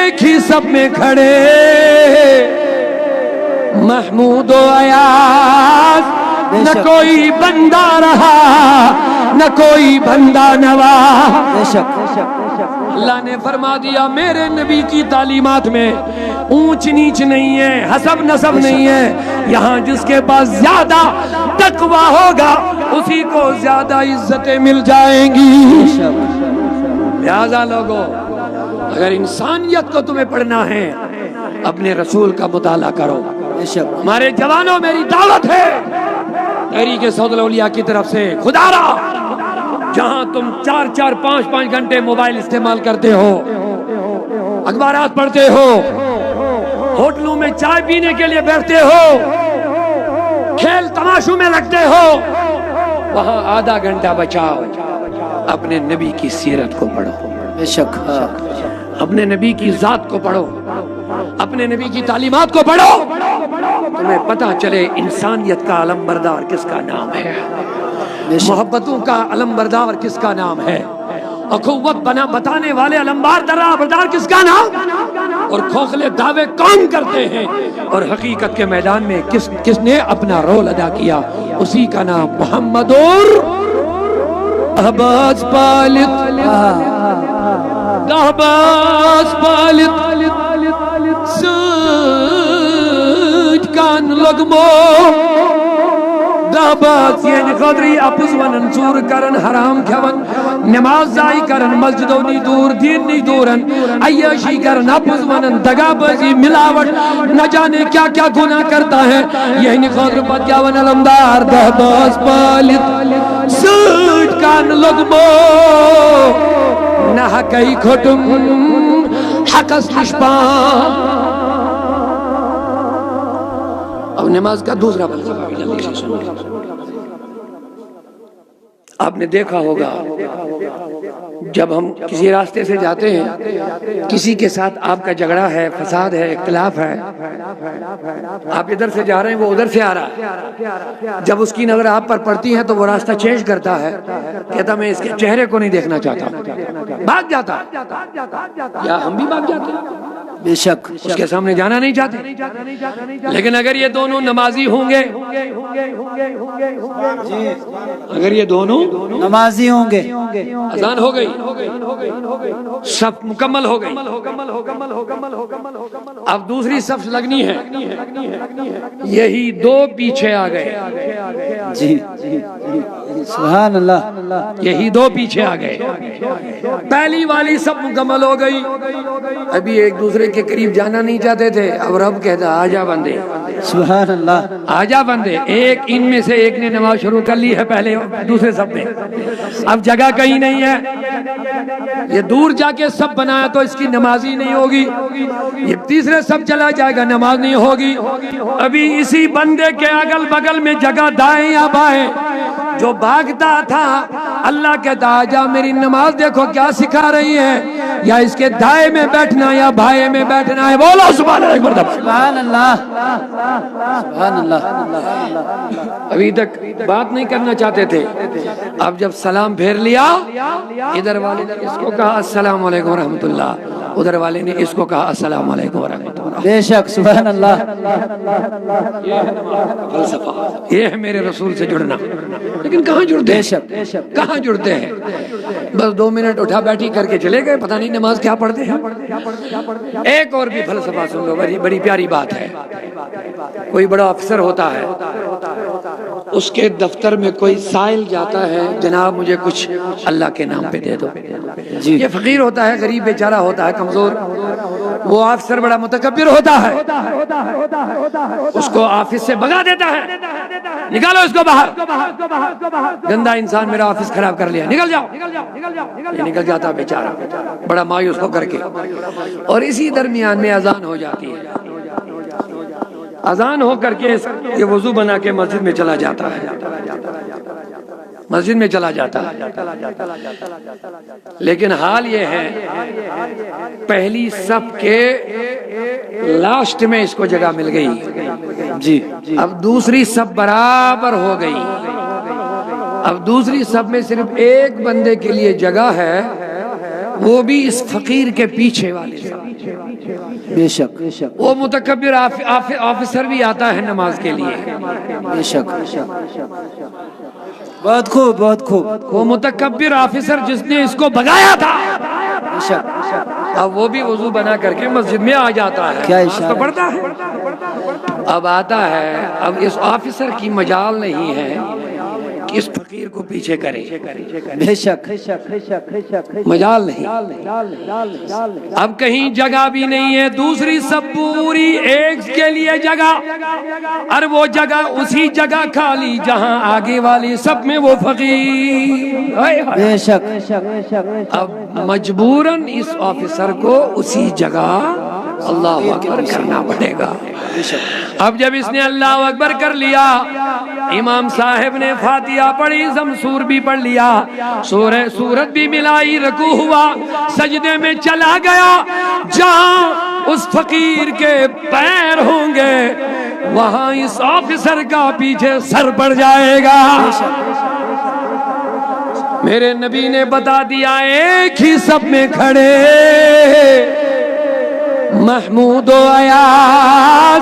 ایک ہی سب میں کھڑے، محمود و ایاز، نہ کوئی بندہ رہا نہ کوئی بندہ نوا۔ اللہ نے فرما دیا میرے نبی کی تعلیمات میں اونچ نیچ نہیں ہے، حسب نسب نہیں ہے، یہاں جس کے پاس زیادہ تقوی ہوگا اسی کو زیادہ عزتیں مل جائیں گی۔ لہذا لوگوں، اگر انسانیت کو تمہیں پڑھنا ہے اپنے رسول کا مطالعہ کرو۔ ہمارے جوانوں، میری دعوت ہے تحریک سعود الاولیاء کی طرف سے، خدا را جہاں تم 4-4 5-5 گھنٹے موبائل استعمال کرتے ہو، اخبارات پڑھتے ہو، ہوٹلوں میں چائے پینے کے لیے بیٹھتے ہو، کھیل تماشوں میں لگتے ہو، وہاں آدھا گھنٹہ بچاؤ، اپنے نبی کی سیرت کو پڑھو، بے شک اپنے نبی کی ذات کو پڑھو، اپنے نبی کی تعلیمات کو پڑھو، تمہیں پتہ چلے انسانیت کا علم بردار کس کا نام ہے، محبتوں کا علم بردار کس کا نام ہے، اخوت بتانے والے علم بردار کس کا نام، اور کھوکھلے دعوے کون کرتے ہیں، اور حقیقت کے میدان میں کس نے اپنا رول ادا کیا، اسی کا نام محمد اور احباز پالت، احباز پالت سوچ کان لگمو، دہباز یعنی خدری اپس ونن چور کرن حرام کھون، نماز ضائع کرن مسجدوں نی دور دین نی دورن، عیاشی کرن اپس ونن دگا بازی ملاوٹ نہ جانے کیا کیا گناہ کرتا ہے، یعنی خدر پت کیا ون علمدار دہباز پالت سوچ کان لگمو، نہ حقی کھٹم حقس نشپان۔ اب نماز کا دوسرا فلسفہ جلدی سے سنو۔ آپ نے دیکھا ہوگا جب ہم کسی راستے سے جاتے ہیں، کسی کے ساتھ آپ کا جھگڑا ہے، فساد ہے، اختلاف ہے، آپ ادھر سے جا رہے ہیں وہ ادھر سے آ رہا ہے، جب اس کی نظر آپ پر پڑتی ہے تو وہ راستہ چینج کرتا ہے، کہتا میں اس کے چہرے کو نہیں دیکھنا چاہتا، بھاگ جاتا، یا ہم بھی بھاگ جاتے ہیں، بے شک اس کے سامنے جانا نہیں چاہتے۔ لیکن اگر یہ دونوں نمازی ہوں گے، اگر یہ دونوں نمازی ہوں گے، اذان ہو گئی، صف مکمل ہو گئی، اب دوسری صف لگنی ہے، یہی دو پیچھے آ گئے، جی سبحان اللہ، یہی دو پیچھے آ گئے، پہلی والی صف مکمل ہو گئی، ابھی ایک دوسرے کے قریب جانا نہیں چاہتے تھے، اب رب کہتا آجا بندے، سبحان اللہ، آجا بندے، ایک ان میں سے ایک نے نماز شروع کر لی ہے پہلے دوسرے صف میں، اب جگہ کہیں نہیں ہے، یہ دور جا کے صف بنایا تو اس کی نماز ہی نہیں ہوگی، یہ تیسرے صف چلا جائے گا نماز نہیں ہوگی، ابھی اسی بندے کے اگل بگل میں جگہ دائیں یا بائیں، جو بھاگتا تھا اللہ کہتا آجا میری نماز دیکھو کیا سکھا رہی ہے، یا اس کے دائیں میں بیٹھنا یا بھائیں میں بیٹھنا ہے، بولو سبحان اللہ، سبحان اللہ، سبحان اللہ۔ ابھی تک بات نہیں کرنا چاہتے تھے، اب جب سلام پھیر لیا، ادھر والے نے اس کو کہا السلام علیکم ورحمۃ اللہ، ادھر والے نے اس کو کہا السلام علیکم ورحمۃ اللہ، بے شک سبحان اللہ، فلسفہ یہ ہے میرے رسول سے جڑنا۔ لیکن کہاں جڑتے ہیں، کہاں جڑتے ہیں، بس 2 منٹ اٹھا بیٹھی کر کے چلے گئے، پتہ نہیں نماز کیا پڑھتے ہیں۔ ایک اور بھی فلسفہ سن لو، بڑی پیاری بات ہے، کوئی بڑا افسر ہوتا ہے، اس کے دفتر میں کوئی سائل جاتا ہے، جناب مجھے کچھ اللہ کے نام پہ دے دو، یہ فقیر ہوتا ہے، غریب بیچارہ ہوتا ہے، کمزور، وہ افسر بڑا متکبر ہوتا ہے، اس کو آفس سے بھگا دیتا ہے، نکالو اس کو باہر، گندا انسان میرا آفس خراب کر لیا، نکل جاؤ، یہ نکل جاتا بیچارہ بڑا مایوس ہو کر کے، اور اسی درمیان میں اذان ہو جاتی ہے، اذان ہو کر کے یہ وضو بنا کے مسجد میں چلا جاتا ہے، مسجد میں چلا جاتا ہے، لیکن حال یہ ہے پہلی صف کے لاسٹ میں اس کو جگہ مل گئی، جی اب دوسری صف برابر ہو گئی، اب دوسری صف میں صرف ایک بندے کے لیے جگہ ہے، وہ بھی اس فقیر کے پیچھے والے صف۔ بے شک وہ متکبر آفیسر بھی آتا ہے نماز کے لیے، بے شک بہت خوب بہت خوب وہ متکبر آفیسر جس نے اس کو بھگایا تھا، بے شک اب وہ بھی وضو بنا کر کے مسجد میں آ جاتا ہے، کیا نماز تو اشارہ پڑھتا ہے، اب آتا ہے، اب اس آفیسر کی مجال نہیں ہے کہ اس فقیر کو پیچھے کرے، بے شک مجال نہیں، اب کہیں جگہ بھی نہیں ہے، دوسری سب پوری ایک کے لیے جگہ، اور وہ جگہ اسی جگہ خالی جہاں آگے والی سب میں وہ فقیر، بے شک اب مجبوراً اس آفیسر کو اسی جگہ اللہ اکبر کرنا پڑے گا۔ اب جب اس نے اللہ اکبر کر لیا، امام صاحب نے فاتحہ پڑھی، زمسور بھی پڑھ لیا، سورت بھی ملائی، رکوع ہوا، سجدے میں چلا گیا، جہاں اس فقیر کے پیر ہوں گے وہاں اس آفیسر کا پیچھے سر پڑ جائے گا۔ میرے نبی نے بتا دیا ایک ہی سب میں کھڑے محمود و ایاز،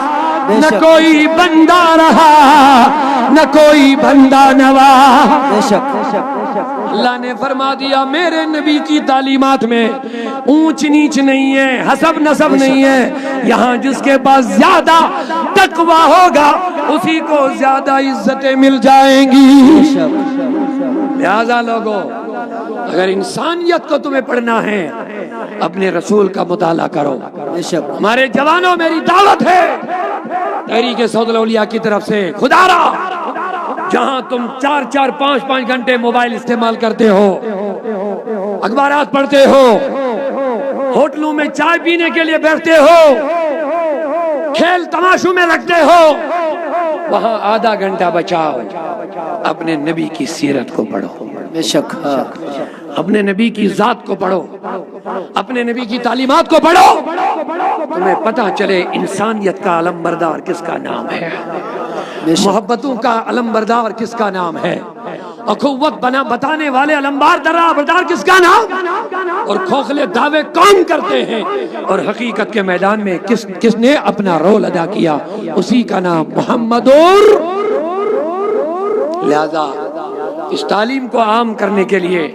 نہ کوئی بندہ رہا نہ کوئی بندہ نوا۔ بے شک اللہ نے فرما دیا میرے نبی کی تعلیمات میں اونچ نیچ نہیں ہے، حسب نسب نہیں ہے، یہاں جس کے پاس زیادہ تقوی ہوگا اسی کو زیادہ عزتیں مل جائیں گی۔ لہذا لوگوں، اگر انسانیت کو تمہیں پڑھنا ہے اپنے رسول کا مطالعہ کرو۔ بے شک ہمارے جوانوں، میری دعوت ہے تحریک صوت الاولیاء کی طرف سے، خدا را جہاں تم 4-5 گھنٹے موبائل استعمال کرتے ہو، اخبارات پڑھتے ہو، ہوٹلوں میں چائے پینے کے لیے بیٹھتے ہو، کھیل تماشوں میں لگتے ہو، وہاں آدھا گھنٹہ بچاؤ، اپنے نبی کی سیرت کو پڑھو، بے شک اپنے نبی کی ذات کو پڑھو، اپنے نبی کی تعلیمات کو پڑھو، تمہیں پتہ چلے انسانیت کا علم بردار کس کا نام ہے، محبتوں کا علم بردار کس کا نام ہے، اخوت بتانے والے علم بردار کس کا نام، اور کھوکھلے دعوے کون کرتے ہیں، اور حقیقت کے میدان میں کس نے اپنا رول ادا کیا، اسی کا نام محمد۔ لہذا اس تعلیم کو عام کرنے کے لیے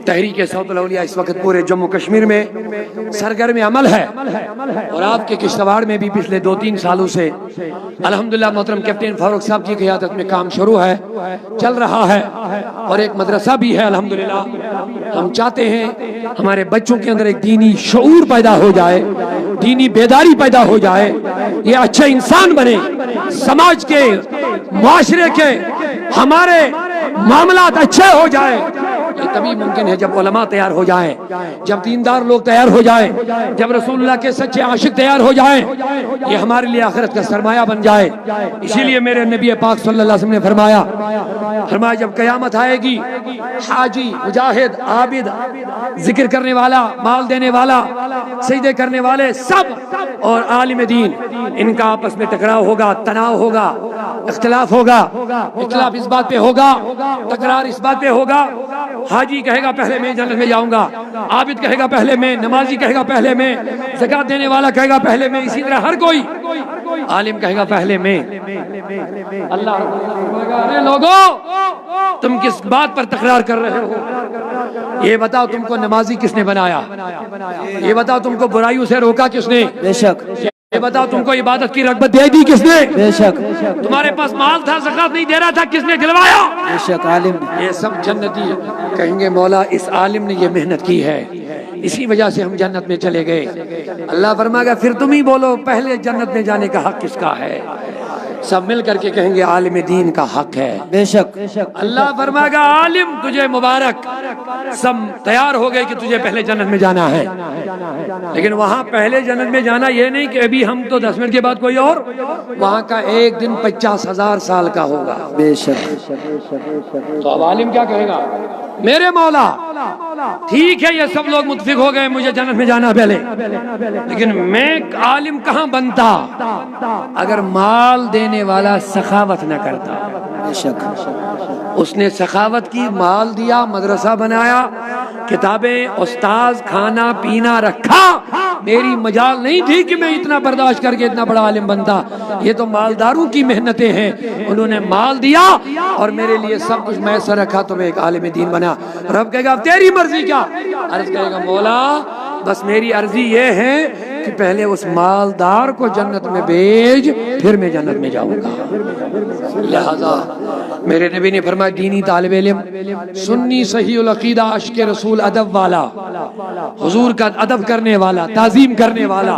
تحریک صوت الاولیاء اس وقت پورے جموں کشمیر میں سرگرم عمل ہے، اور آپ کے کشتواڑ میں بھی پچھلے 2-3 سالوں سے الحمدللہ محترم کیپٹن فاروق صاحب کی قیادت میں کام شروع ہے، چل رہا ہے، اور ایک مدرسہ بھی ہے الحمدللہ۔ ہم چاہتے ہیں ہمارے بچوں کے اندر ایک دینی شعور پیدا ہو جائے، دینی بیداری پیدا ہو جائے، یہ اچھے انسان بنے، سماج کے، معاشرے کے، ہمارے معاملات اچھے ہو جائے۔ یہ تبھی ممکن ہے جب علماء تیار ہو جائیں، جب دیندار لوگ تیار ہو جائیں، جب رسول اللہ کے سچے عاشق تیار ہو جائیں، یہ ہمارے لیے آخرت کا سرمایہ بن جائے۔ اسی لیے میرے نبی پاک صلی اللہ علیہ وسلم نے فرمایا جب قیامت آئے گی، حاجی، مجاہد، عابد، ذکر کرنے والا، مال دینے والا، سجدے کرنے والے سب، اور عالم دین، ان کا آپس میں ٹکراؤ ہوگا، تناؤ ہوگا، اختلاف ہوگا، اختلاف اس بات پہ ہوگا، تکرار اس بات پہ ہوگا، حاجی کہے گا پہلے میں جنت میں جاؤں گا، عابد کہے گا پہلے میں، نمازی کہے گا پہلے میں، زکات دینے والا کہے گا پہلے میں، اسی طرح ہر کوئی، عالم کہے گا پہلے میں۔ اللہ ارے لوگوں، تم کس بات پر تکرار کر رہے ہو؟ یہ بتاؤ تم کو نمازی کس نے بنایا؟ یہ بتاؤ تم کو برائیوں سے روکا کس نے؟ بے شک یہ بتاؤ تم کو عبادت کی رغبت دے دی کس نے؟ بے شک تمہارے پاس مال تھا، زکات نہیں دے رہا تھا، کس نے دلوایا؟ بے شک عالم یہ سب جنتی کہیں گے مولا اس عالم نے یہ محنت کی ہے، اسی وجہ سے ہم جنت میں چلے گئے۔ اللہ فرمائے گا پھر تم ہی بولو پہلے جنت میں جانے کا حق کس کا ہے؟ سب مل کر کے کہیں گے عالم دین کا حق ہے۔ بے شک اللہ فرمائے گا عالم تجھے مبارک، سب تیار ہو گئے کہ تجھے پہلے جنت میں جانا ہے، لیکن وہاں پہلے جنت میں جانا یہ نہیں کہ ابھی ہم تو 10 منٹ کے بعد کوئی اور، وہاں کا ایک دن 50,000 سال کا ہوگا۔ بے شک تو اب عالم کیا کہے گا؟ میرے مولا ٹھیک ہے یہ سب لوگ متفق ہو گئے مجھے جنت میں جانا پہلے، لیکن میں عالم کہاں بنتا؟ اگر مال دینے دینے والا سخاوت نہ کرتا۔ بے شک اس نے سخاوت کی، مال دیا، مدرسہ بنایا، کتابیں، استاذ، کھانا پینا رکھا۔ میری مجال نہیں تھی کہ میں اتنا برداشت کر کے اتنا بڑا عالم بنتا، یہ تو مالداروں کی محنتیں ہیں۔ انہوں نے مال دیا اور میرے لیے سب کچھ میسر رکھا تو میں ایک عالم دین بنا۔ رب کہے گا اب تیری مرضی کیا؟ عرض کرے گا مولا بس میری عرضی یہ ہے کہ پہلے اس مالدار کو جنت میں بھیج، پھر میں جنت میں جاؤں گا۔ لہذا میرے نبی نے فرمایا دینی طالب علم، سنی صحیح العقیدہ، عشق رسول ادب والا، حضور کا ادب کرنے والا، تعظیم کرنے والا،